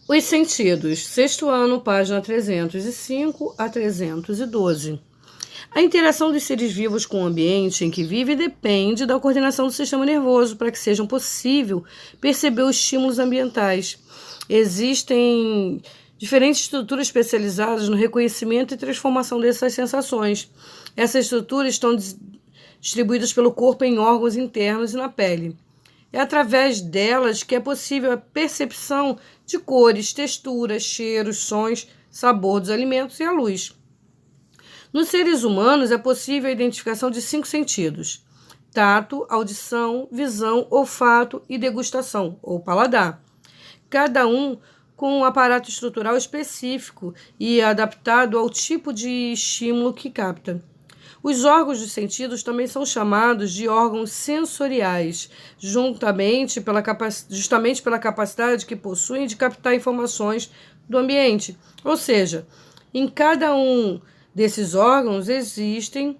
Os sentidos, sexto ano, página 305 a 312. A interação dos seres vivos com o ambiente em que vive depende da coordenação do sistema nervoso para que seja possível perceber os estímulos ambientais. Existem diferentes estruturas especializadas no reconhecimento e transformação dessas sensações. Essas estruturas estão distribuídas pelo corpo em órgãos internos e na pele. É através delas que é possível a percepção de cores, texturas, cheiros, sons, sabor dos alimentos e a luz. Nos seres humanos é possível a identificação de 5 sentidos: tato, audição, visão, olfato e degustação, ou paladar. Cada um com um aparato estrutural específico e adaptado ao tipo de estímulo que capta. Os órgãos dos sentidos também são chamados de órgãos sensoriais, justamente pela capacidade que possuem de captar informações do ambiente. Ou seja, em cada um desses órgãos existem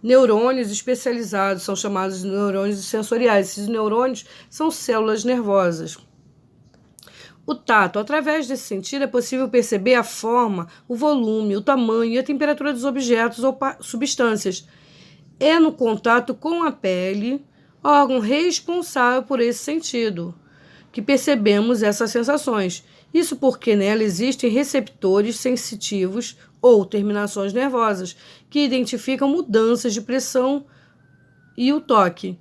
neurônios especializados, são chamados de neurônios sensoriais. Esses neurônios são células nervosas. O tato, através desse sentido, é possível perceber a forma, o volume, o tamanho e a temperatura dos objetos ou substâncias. É no contato com a pele, órgão responsável por esse sentido, que percebemos essas sensações. Isso porque nela existem receptores sensitivos ou terminações nervosas que identificam mudanças de pressão e o toque.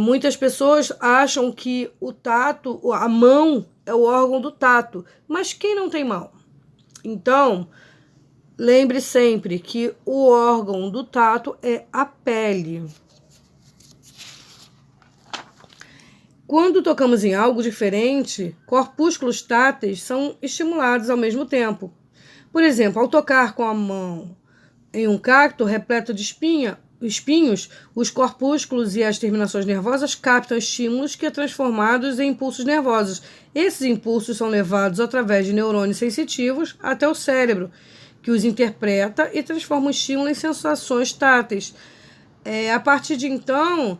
Muitas pessoas acham que o tato, a mão, é o órgão do tato, mas quem não tem mão? Então, lembre sempre que o órgão do tato é a pele. Quando tocamos em algo diferente, corpúsculos táteis são estimulados ao mesmo tempo. Por exemplo, ao tocar com a mão em um cacto repleto de espinhos, os corpúsculos e as terminações nervosas captam estímulos que são transformados em impulsos nervosos. Esses impulsos são levados através de neurônios sensitivos até o cérebro, que os interpreta e transforma o estímulo em sensações táteis. A partir de então,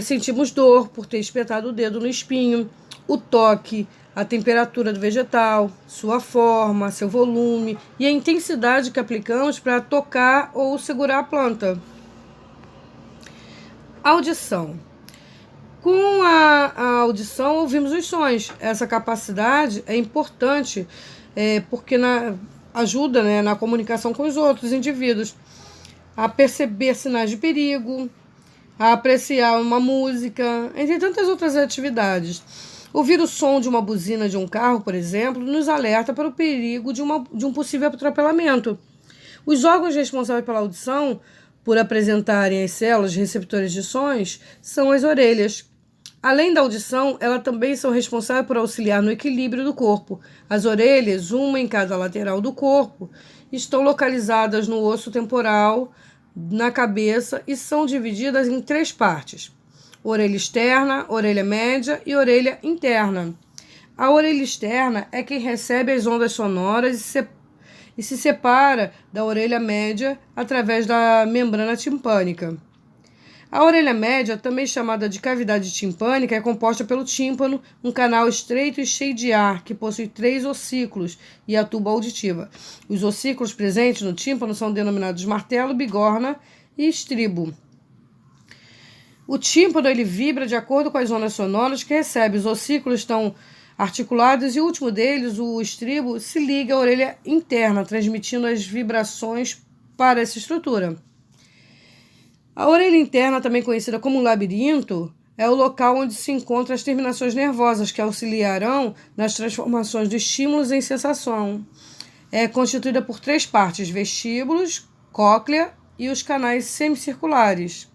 sentimos dor por ter espetado o dedo no espinho, o toque, a temperatura do vegetal, sua forma, seu volume e a intensidade que aplicamos para tocar ou segurar a planta. Audição. Com a audição, ouvimos os sons. Essa capacidade é importante porque ajuda na comunicação com os outros indivíduos, a perceber sinais de perigo, a apreciar uma música, entre tantas outras atividades. Ouvir o som de uma buzina de um carro, por exemplo, nos alerta para o perigo de um possível atropelamento. Os órgãos responsáveis pela audição, por apresentarem as células receptoras de sons, são as orelhas. Além da audição, elas também são responsáveis por auxiliar no equilíbrio do corpo. As orelhas, uma em cada lateral do corpo, estão localizadas no osso temporal, na cabeça e são divididas em 3 partes: orelha externa, orelha média e orelha interna. A orelha externa é quem recebe as ondas sonoras e se separa da orelha média através da membrana timpânica. A orelha média, também chamada de cavidade timpânica, é composta pelo tímpano, um canal estreito e cheio de ar, que possui 3 ossículos, e a tuba auditiva. Os ossículos presentes no tímpano são denominados martelo, bigorna e estribo. O tímpano ele vibra de acordo com as ondas sonoras que recebe. Os ossículos estão articulados e o último deles, o estribo, se liga à orelha interna, transmitindo as vibrações para essa estrutura. A orelha interna, também conhecida como labirinto, é o local onde se encontram as terminações nervosas que auxiliarão nas transformações de estímulos em sensação. É constituída por 3 partes: vestíbulos, cóclea e os canais semicirculares.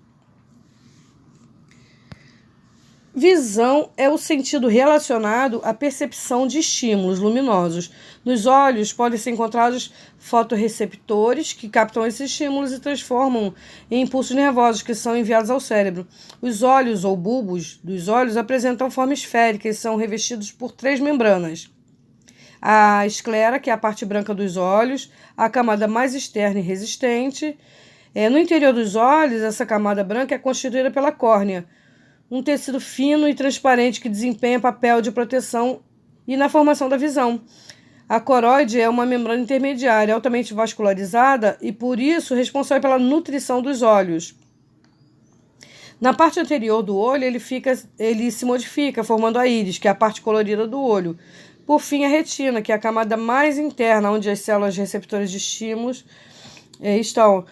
Visão é o sentido relacionado à percepção de estímulos luminosos. Nos olhos podem ser encontrados fotorreceptores que captam esses estímulos e transformam em impulsos nervosos que são enviados ao cérebro. Os olhos ou bulbos dos olhos apresentam forma esférica e são revestidos por 3 membranas: a esclera, que é a parte branca dos olhos, a camada mais externa e resistente. No interior dos olhos, essa camada branca é constituída pela córnea, um tecido fino e transparente que desempenha papel de proteção e na formação da visão. A coroide é uma membrana intermediária altamente vascularizada e, por isso, responsável pela nutrição dos olhos. Na parte anterior do olho, ele se modifica, formando a íris, que é a parte colorida do olho. Por fim, a retina, que é a camada mais interna, onde as células receptoras de estímulos estão.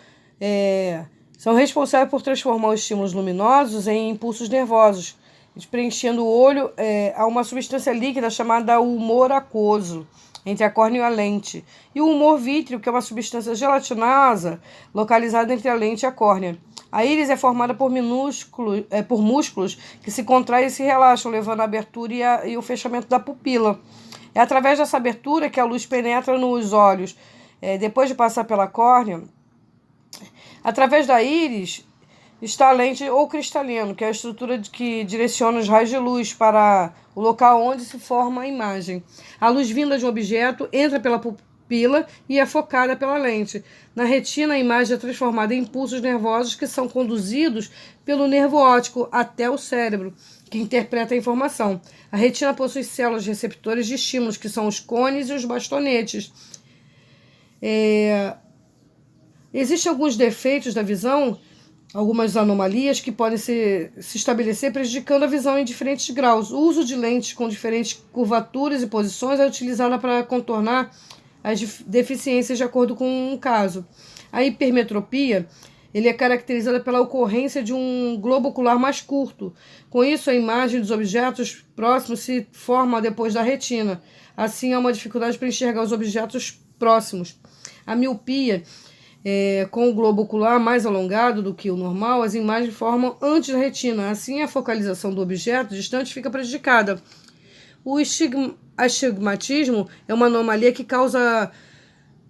São responsáveis por transformar os estímulos luminosos em impulsos nervosos, preenchendo o olho a uma substância líquida chamada humor aquoso, entre a córnea e a lente, e o humor vítreo, que é uma substância gelatinosa localizada entre a lente e a córnea. A íris é formada por músculos que se contraem e se relaxam, levando à abertura e o fechamento da pupila. É através dessa abertura que a luz penetra nos olhos. Depois de passar pela córnea, através da íris está a lente ou cristalino, que é a estrutura que direciona os raios de luz para o local onde se forma a imagem. A luz vinda de um objeto entra pela pupila e é focada pela lente. Na retina, a imagem é transformada em impulsos nervosos que são conduzidos pelo nervo óptico até o cérebro, que interpreta a informação. A retina possui células receptoras de estímulos, que são os cones e os bastonetes. Existem alguns defeitos da visão, algumas anomalias que podem se estabelecer prejudicando a visão em diferentes graus. O uso de lentes com diferentes curvaturas e posições é utilizado para contornar as deficiências de acordo com um caso. A hipermetropia é caracterizada pela ocorrência de um globo ocular mais curto. Com isso, a imagem dos objetos próximos se forma depois da retina. Assim, há uma dificuldade para enxergar os objetos próximos. A miopia com o globo ocular mais alongado do que o normal, as imagens formam antes da retina. Assim, a focalização do objeto distante fica prejudicada. O astigmatismo é uma anomalia que causa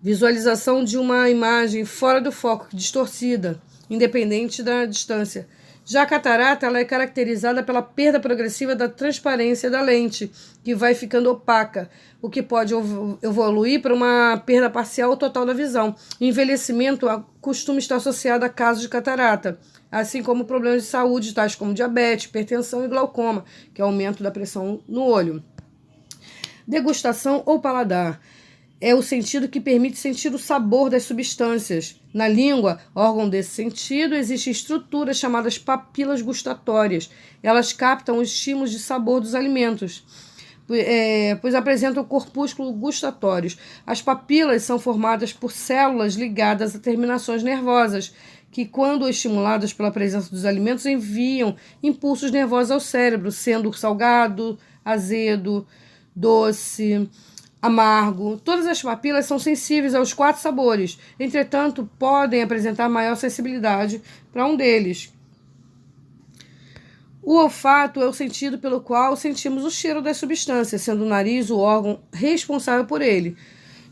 visualização de uma imagem fora do foco, distorcida, independente da distância. Já a catarata ela é caracterizada pela perda progressiva da transparência da lente, que vai ficando opaca, o que pode evoluir para uma perda parcial ou total da visão. O envelhecimento costuma estar associado a casos de catarata, assim como problemas de saúde, tais como diabetes, hipertensão e glaucoma, que é o aumento da pressão no olho. Degustação ou paladar é o sentido que permite sentir o sabor das substâncias. Na língua, órgão desse sentido, existem estruturas chamadas papilas gustatórias. Elas captam os estímulos de sabor dos alimentos, pois apresentam corpúsculos gustatórios. As papilas são formadas por células ligadas a terminações nervosas, que, quando estimuladas pela presença dos alimentos, enviam impulsos nervosos ao cérebro, sendo salgado, azedo, doce, amargo. Todas as papilas são sensíveis aos 4 sabores, entretanto, podem apresentar maior sensibilidade para um deles. O olfato é o sentido pelo qual sentimos o cheiro das substâncias, sendo o nariz o órgão responsável por ele.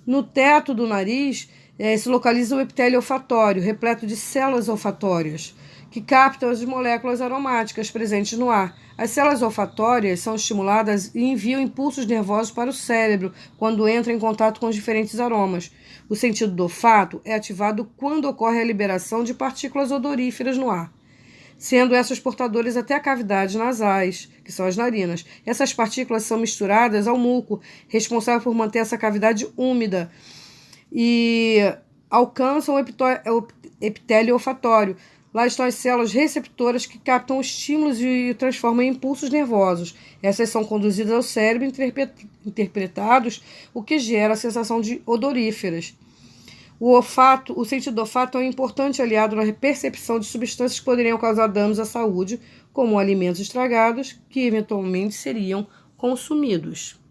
No teto do nariz se localiza o epitélio olfatório, repleto de células olfatórias, que captam as moléculas aromáticas presentes no ar. As células olfatórias são estimuladas e enviam impulsos nervosos para o cérebro quando entram em contato com os diferentes aromas. O sentido do olfato é ativado quando ocorre a liberação de partículas odoríferas no ar, sendo essas portadoras até a cavidade nasais, que são as narinas. Essas partículas são misturadas ao muco, responsável por manter essa cavidade úmida, e alcançam o epitélio olfatório. Lá estão as células receptoras que captam estímulos e o transformam em impulsos nervosos. Essas são conduzidas ao cérebro interpretados, o que gera a sensação de odoríferas. O sentido do olfato é um importante aliado na percepção de substâncias que poderiam causar danos à saúde, como alimentos estragados, que eventualmente seriam consumidos.